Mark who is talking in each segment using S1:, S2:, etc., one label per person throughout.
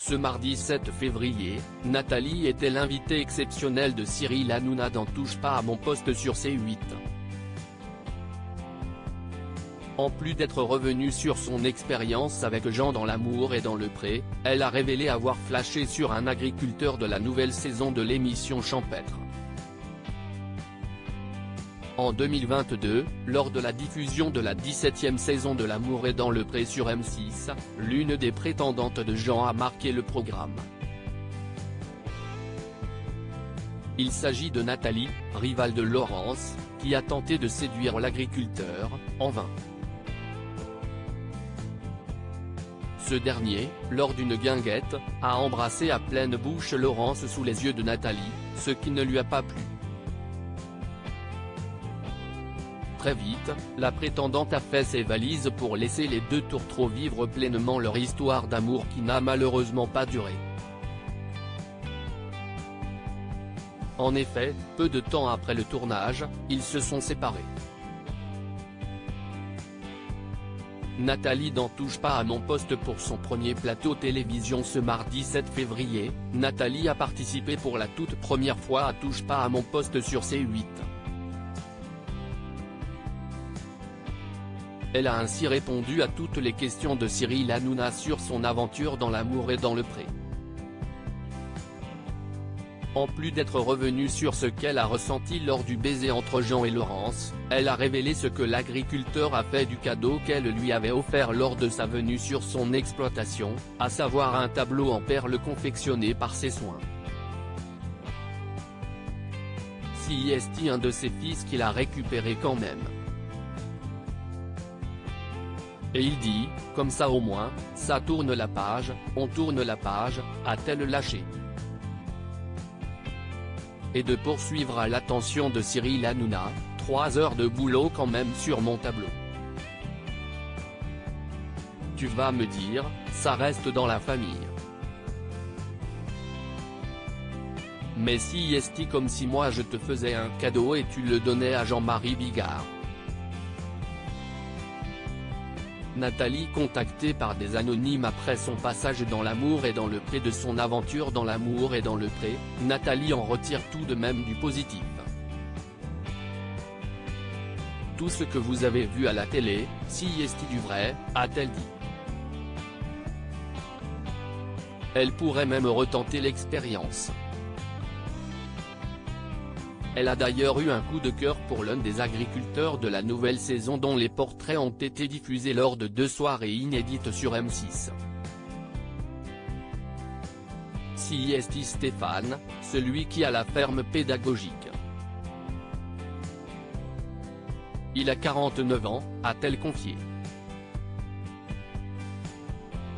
S1: Ce mardi 7 février, Nathalie était l'invitée exceptionnelle de Cyril Hanouna dans Touche pas à mon poste sur C8. En plus d'être revenue sur son expérience avec Jean dans L'amour et dans le pré, elle a révélé avoir flashé sur un agriculteur de la nouvelle saison de l'émission Champêtre. En 2022, lors de la diffusion de la 17e saison de L'amour et dans le pré sur M6, l'une des prétendantes de Jean a marqué le programme. Il s'agit de Nathalie, rivale de Laurence, qui a tenté de séduire l'agriculteur, en vain. Ce dernier, lors d'une guinguette, a embrassé à pleine bouche Laurence sous les yeux de Nathalie, ce qui ne lui a pas plu. Très vite, la prétendante a fait ses valises pour laisser les deux tourtereaux vivre pleinement leur histoire d'amour qui n'a malheureusement pas duré. En effet, peu de temps après le tournage, ils se sont séparés. Nathalie n'en touche pas à mon poste pour son premier plateau télévision ce mardi 7 février, Nathalie a participé pour la toute première fois à Touche pas à mon poste sur C8. Elle a ainsi répondu à toutes les questions de Cyril Hanouna sur son aventure dans L'amour et dans le pré. En plus d'être revenue sur ce qu'elle a ressenti lors du baiser entre Jean et Laurence, elle a révélé ce que l'agriculteur a fait du cadeau qu'elle lui avait offert lors de sa venue sur son exploitation, à savoir un tableau en perles confectionné par ses soins. Si est un de ses fils qu'il a récupéré quand même. Et il dit, comme ça au moins, ça tourne la page, on tourne la page, a-t-elle lâché. Et de poursuivre à l'attention de Cyril Hanouna, 3 heures de boulot quand même sur mon tableau. Tu vas me dire, ça reste dans la famille. Mais si est comme si moi je te faisais un cadeau et tu le donnais à Jean-Marie Bigard. Nathalie contactée par des anonymes après son passage dans L'amour et dans le pré de son aventure dans L'amour et dans le pré, Nathalie en retire tout de même du positif. Tout ce que vous avez vu à la télé, si est du vrai, a-t-elle dit. Elle pourrait même retenter l'expérience. Elle a d'ailleurs eu un coup de cœur pour l'un des agriculteurs de la nouvelle saison dont les portraits ont été diffusés lors de 2 soirées inédites sur M6. Si est Stéphane, celui qui a la ferme pédagogique. Il a 49 ans, a-t-elle confié.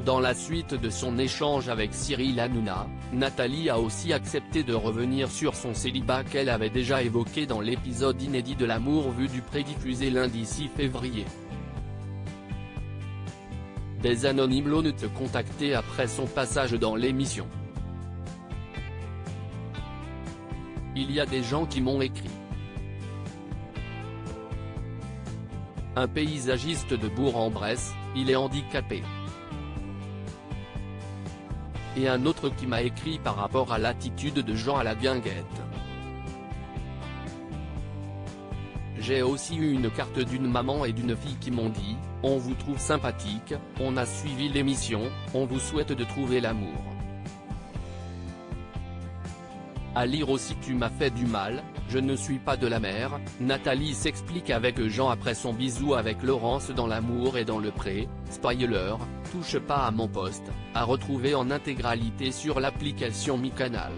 S1: Dans la suite de son échange avec Cyril Hanouna, Nathalie a aussi accepté de revenir sur son célibat qu'elle avait déjà évoqué dans l'épisode inédit de L'amour vu du pré diffusé lundi 6 février. Des anonymes l'ont contacté après son passage dans l'émission. Il y a des gens qui m'ont écrit. Un paysagiste de Bourg-en-Bresse, il est handicapé. Et un autre qui m'a écrit par rapport à l'attitude de Jean à la guinguette. J'ai aussi eu une carte d'une maman et d'une fille qui m'ont dit, on vous trouve sympathique, on a suivi l'émission, on vous souhaite de trouver l'amour. À lire aussi tu m'as fait du mal, je ne suis pas de la mer, Nathalie s'explique avec Jean après son bisou avec Laurence dans L'amour et dans le pré, spoiler, touche pas à mon poste, à retrouver en intégralité sur l'application Mi Canal.